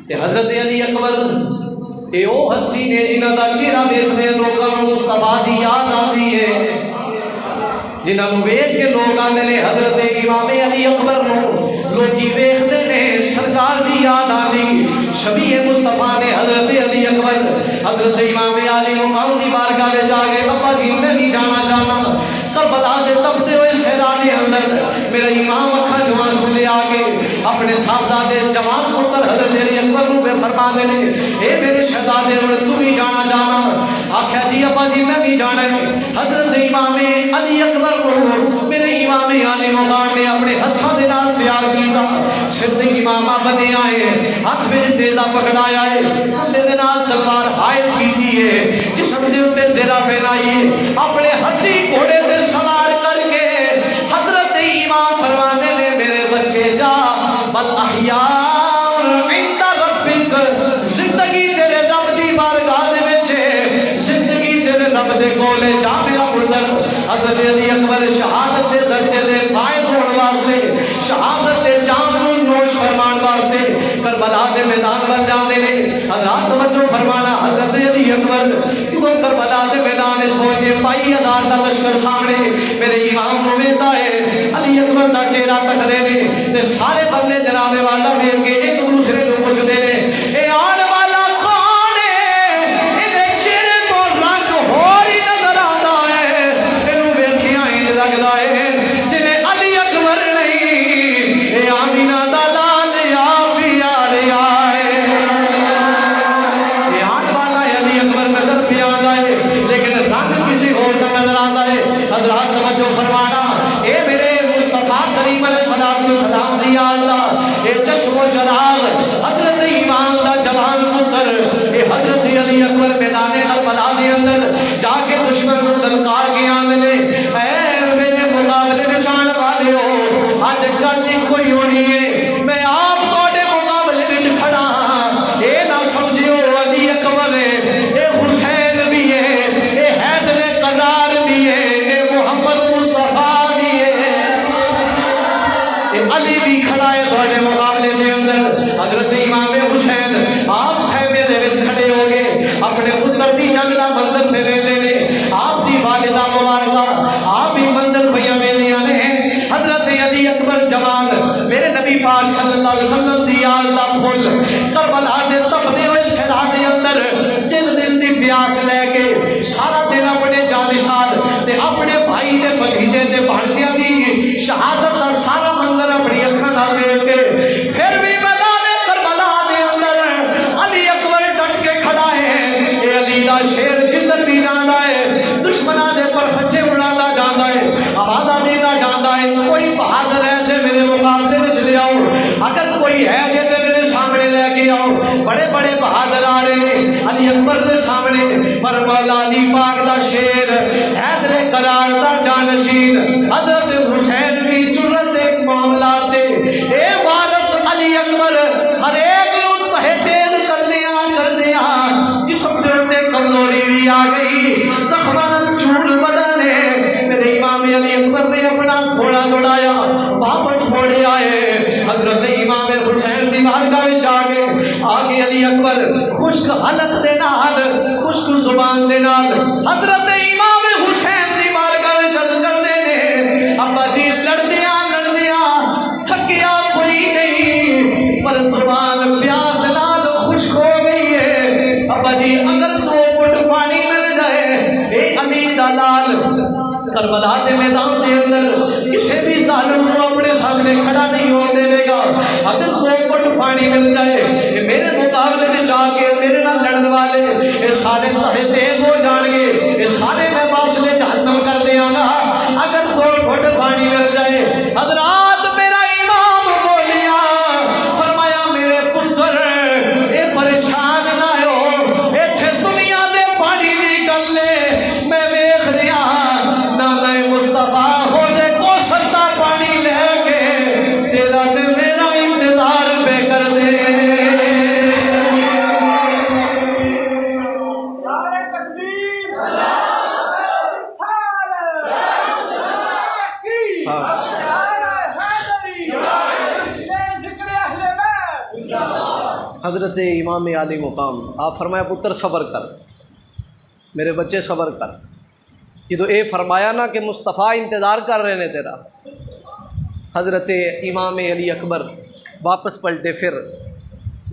تے حضرت علی اکبر اے او ہستی نے جنہاں دا چہرہ ویکھدے لوکاں نوں مصطفیٰ دی یاد آندی ہے، جنہاں نوں ویکھ کے لوگ آندے نے حضرت امام علی اکبر نوں لوکی ویکھدے نے سرکار دی یاد آندی۔ شبیہ مصطفیٰ نے حضرت علی اکبر حضرت امام علی امام دی بارگاہ وچ آ گئے، ابا جی میں بھی جانا چاہنا کربلا دے تپتے ہوئے صحرا دے اندر میرا امام اکھا جوان سلے آ کے اپنے صاحبزادے جوان پتر حضرت علی اکبر نوں پہ فرما دے نے اے میرے شہزادے اور تو بھی جانا چاہنا؟ آخیا جی ابا جی میں بھی جانا ہے۔ حضرت امام علی اکبر کو میرے امام علی مقام نے اپنے ہتھاں دے نال تیار کیتا، سر تے امامہ بنے آئے، ہاتھ میں نیزہ پکڑایا ہے، کندھے دے نال تلوار حائل کیتی ہے، جسم دے اوپر زرہ پہنائی ہے، اپنے ہتھی گھوڑے تے سوار کر کے حضرت امام فرمانے نے میرے بچے جا بل احیاء عند ربک، زندگی تیرے رب دی بارگاہ دے وچ، زندگی تیرے رب دے کولے جا میرا پتر۔ حضرت علی اکبر شہادت دے درجے دے فائز ہون واسطے، شہادت دے جام نوں نوش فرمان واسطے کربلا دے میدان ول جاندے نے۔ حضرات توجہ فرمانا، حضرت علی اکبر کیوں کربلا دے میدان وچ پہنچے، پائی ہزار دا لشکر سامنے میرے امام نوں ویندا ہے، علی اکبر دا چہرہ تکدے نے تے سارے بندے جناب والا ویکھ کے ایک دوسرے نوں پوچھدے نے اے آن والا کون ہے؟ ایدے چہرے تو رنگ ہور ہی نظر آندا ہے، اینوں ویکھیا انج لگدا ہے جویں علی اکبر نہیں اے آمینہ دا لال یا پیار آئے۔ اے آن والا علی اکبر نظر پہ آندا ہے لیکن رنگ کسی اور کا نظر آندا ہے۔ حضرات توجہ فرمانا، اے میرے مصطفیٰ کریم علیہ السلام دی اللہ، اے چشم و چراغ حضرت امام دا جوان پتر، اے حضرت علی اکبر میدان کربلا دے اندر جا کے دشمن نوں للکار کے آندے نے اے میرے مقابلے وچ آن والے ہو، اج گل کوئی ہونی ہے، میں آپ تواڈے مقابلے وچ کھڑا ہاں، اے نہ سمجھیو علی اکبر ہے، اے حسین بھی ہے، اے حیدر کرار بھی ہے، اے محمد مصطفیٰ بھی ہے، اے علی بھی کھڑا ہے تواڈے مقابلے دے اندر۔ حضرت امام حسین آپ خیمے دے وچ کھڑے ہو گئے، اپنے پتر دی جنگ دا منظر پہ ویندے نے، آپ دی والدہ مبارکہ آپ بھی منظر پہ ویندیاں نے۔ حضرت علی اکبر جوان میرے نبی پاک صلی اللہ علیہ وسلم دی یاد دا پھل کربلا دے تپدے ہوئے صحرا دے اندر جن دن دی پیاس لے کے سارا دن اپنے جانثال تے اپنے بھائی تے بھتیجے تے بھانجیاں دی شہادت دا سارا منظر اپنی اکھاں نال ویکھ کے پھر بھی میدان کربلا دے اندر علی اکبر ڈٹ کے کھڑا ہے۔ اے علی دا شیر جدھر بھی جاندا ہے دشمناں دے پر فچے اڑاتا جاندا ہے، آوازاں دیتا جاندا ہے، کوئی بہادر ہے تے میرے مقابلے وچ لے آؤ، اگر کوئی ہے تے میرے سامنے لے کے آؤ۔ بڑے بڑے بہادر آ رہے ہیں علی اکبر دے سامنے، پر مولا علی پاک دا شیر حیدر کرار دا جانشین حضرت حسین بھی جرت ایک معاملات دے اے وارث علی اکبر ہر ایک نوں تہے تیز کردیاں جسم دے اُتے کمزوری بھی آ گئی، زخماں چور بدن ہے۔ میرے امام علی اکبر نے اپنا گھوڑا دوڑایا، واپس موڑے آئے، حضرت امام حسین دی بارگاہ وچ آ گئے علی اکبر خشک حلق دے نال خشک زبان دے نال حضرت امام حسین دی بارگاہ وچ عرض کردے نے ابا جی لڑدیاں تھکیا کوئی نہیں، پر زبان پیاس نال خشک ہو گئی ہے، ابا جی اگر 2 گھٹ پانی مل جائے اے علی دا لال کربلا دے میدان دے اندر کسی بھی ظالم کو اپنے سامنے کھڑا نہیں ہونے دے گا، اگر 2 گھٹ پانی مل جائے میرے مقابلے میں جا کے میرے نال لڑن والے یہ سارے تہے تیز ہو جان گے، یہ سارے میں فاصلے ختم کر دیا گا اگر 2 گھٹ پانی مل جائے۔ حضرات میرا امام بولیا فرمایا میرے پتر اے پریشان نہ ہو، ایتھے دنیا دے پانی دی گل ہے، میں ویکھ رہا نانا مصطفیٰ ہو جائے کو سستا پانی لے کے تیرا تے میرا انتظار پہ کر دے۔ حضرت امام علی مقام آپ فرمایا پتر صبر کر، میرے بچے صبر کر، یہ تو اے فرمایا نا کہ مصطفیٰ انتظار کر رہے نے تیرا۔ حضرت امام علی اکبر واپس پلٹے، پھر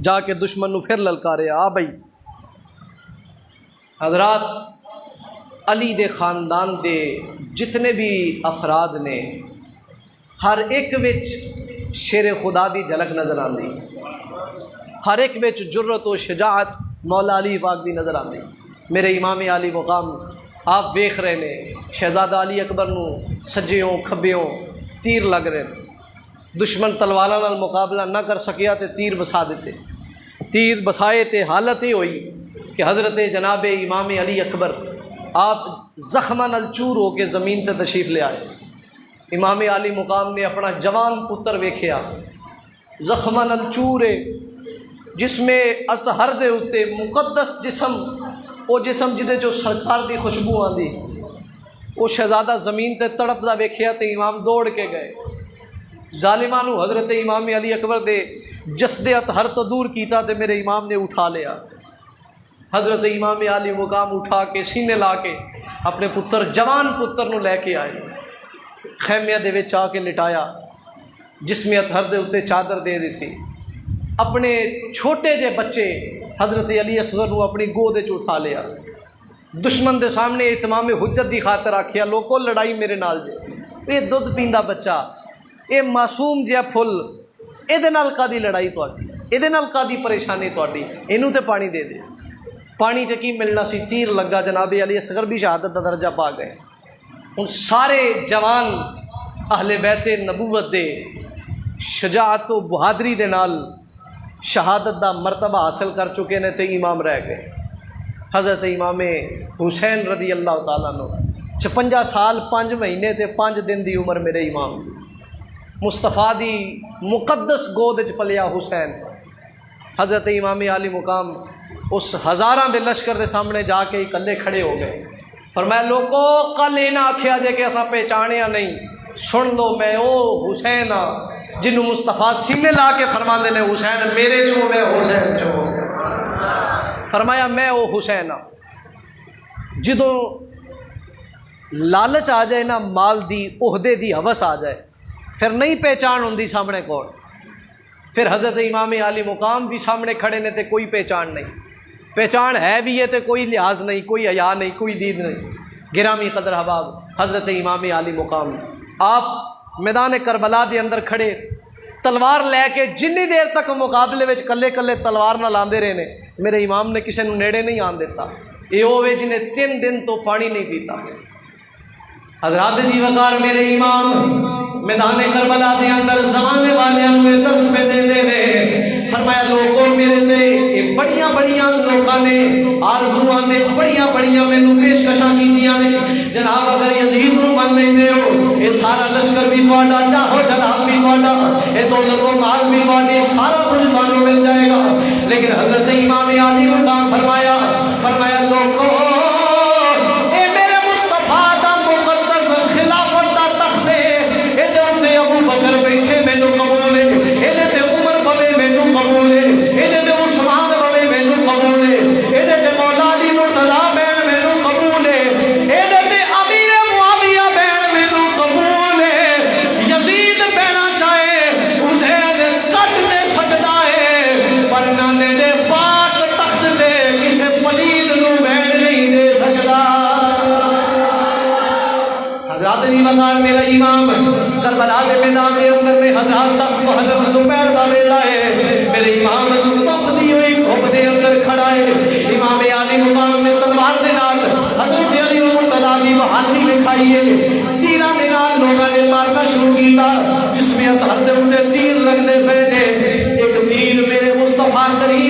جا کے دشمن نو پھر للکارے، آ بھائی حضرات علی دے خاندان دے جتنے بھی افراد نے ہر ایک وچ شیر خدا دی جھلک نظر آندی، ہر ایک وچ جرت و شجاعت مولا علی پاک دی نظر آندی۔ میرے امام علی مقام آپ ویکھ رہے نے شہزادہ علی اکبر نو سجیوں کھبیوں تیر لگ رہے، دشمن تلواراں نال مقابلہ نہ کر سکیا تے تیر بسا دیتے، تیر بسائے تے حالت یہ ہوئی کہ حضرت جناب امام علی اکبر آپ زخماں نال چور ہو کے زمین تے تشریف لے آئے۔ امام علی مقام نے اپنا جوان پتر ویکھیا زخماں نال چور ہے، جس میں اطہر دے اتے مقدس جسم، وہ جسم جدے جو سرکار دی خوشبو آندی، وہ شہزادہ زمین تے تڑپدا ویکھیا تے امام دوڑ کے گئے، ظالماں نو حضرت امام علی اکبر دے جسد اطہر تو دور کیتا تے میرے امام نے اٹھا لیا۔ حضرت امام علی مقام اٹھا کے سینے لا کے اپنے پتر جوان پتر نو لے کے آئے، خیمے دے وچ آ کے لٹایا، جسم اطہر دے اتے چادر دے دیتی، اپنے چھوٹے جے بچے حضرت علی اصغر نو اپنی گود وچ اٹھا لیا، دشمن دے سامنے اتمام حجت دی خاطر آکھیا لوکو لڑائی میرے نال جے، یہ دودھ پیندا بچہ، یہ معصوم جہا پھل، یہ کادی لڑائی تہاڈی، یہ کادی پریشانی تہاڈی، اینوں تے پانی دے دے۔ پانی تے کی ملنا سی، تیر لگا، جناب علی اصغر بھی شہادت دا درجہ پا گئے۔ ہن سارے جوان اہل بیت نبوت دے شجاعت و بہادری دے نال شہادت دا مرتبہ حاصل کر چکے نے تے امام رہ گئے۔ حضرت امام حسین رضی اللہ تعالیٰ عنہ 56 سال 5 مہینے تے 5 دن دی عمر میرے امام دی، مصطفیٰ دی مقدس گود وچ پلیا حسین۔ حضرت امام علی مقام اس ہزاراں دے لشکر دے سامنے جا کے اکلے کھڑے ہو گئے، فرمایا لوگو کل یہ نہ آکھیا جے کہ اساں پہچانیا نہیں، سن لو میں او حسین ہاں جنہوں مصطفیٰ سینے لا کے فرماندے نے حسین میرے چو میں حسین چو، فرمایا میں او حسین ہاں۔ جدوں لالچ آ جائے نا، مال دی عہدے دی ہوس آ جائے، پھر نہیں پہچان ہوندی سامنے کون، پھر حضرت امام علی مقام بھی سامنے کھڑے نے تے کوئی پہچان نہیں، پہچان ہے بھی ہے تے کوئی لحاظ نہیں، کوئی حیا نہیں، کوئی دید نہیں۔ گرامی قدر احباب حضرت امام علی مقام آپ میدان کربلا دے اندر کھڑے تلوار لے کے جنی دیر تک مقابلے وچ کلے کلے تلوار نہ لاندے رہے نے، میرے امام نے کسی نو نیڑے نہیں آن دیتا، یہ ہوئے جنہیں 3 دن تو پانی نہیں پیتا۔ حضرات دی وقار میرے امام میدان کربلا دے اندر زمانے والے انوے درس میں دے دے رہے، فرمایا لوگوں میرے دے یہ بڑیاں بڑیاں لوگاں نے آرزوان نے بڑیاں بڑیاں میں نو پیشکشاں کی دیا نے، جناب اگر یزید نو بن نہیں دے ہو یہ سارا لشکر بھی تہاڈا، چاہو جلال بھی تہاڈا، یہ دولت و مال بھی تہاڈی، سارا کچھ تانوں مل جائے گا۔ لیکن حضرت امام علی مقام فرمایا لوگوں میرا امام کربلا کے میدان کے اندر میں حضرات 10 کو حضرت دوپہر کا ویلا ہے، میرے امام تپتی ہوئی دھوپ دے اندر کھڑا ہے، امام علی مقام نے تلوار دے نال حضرت علی مرتضیٰ دی بہادری دکھائی ہے، تیراں دے نال لوگاں نے مارنا شروع کیتا، جس میں اطہر دے اوپر تیر لگنے پے نے، ایک تیر میرے مصطفیٰ کریم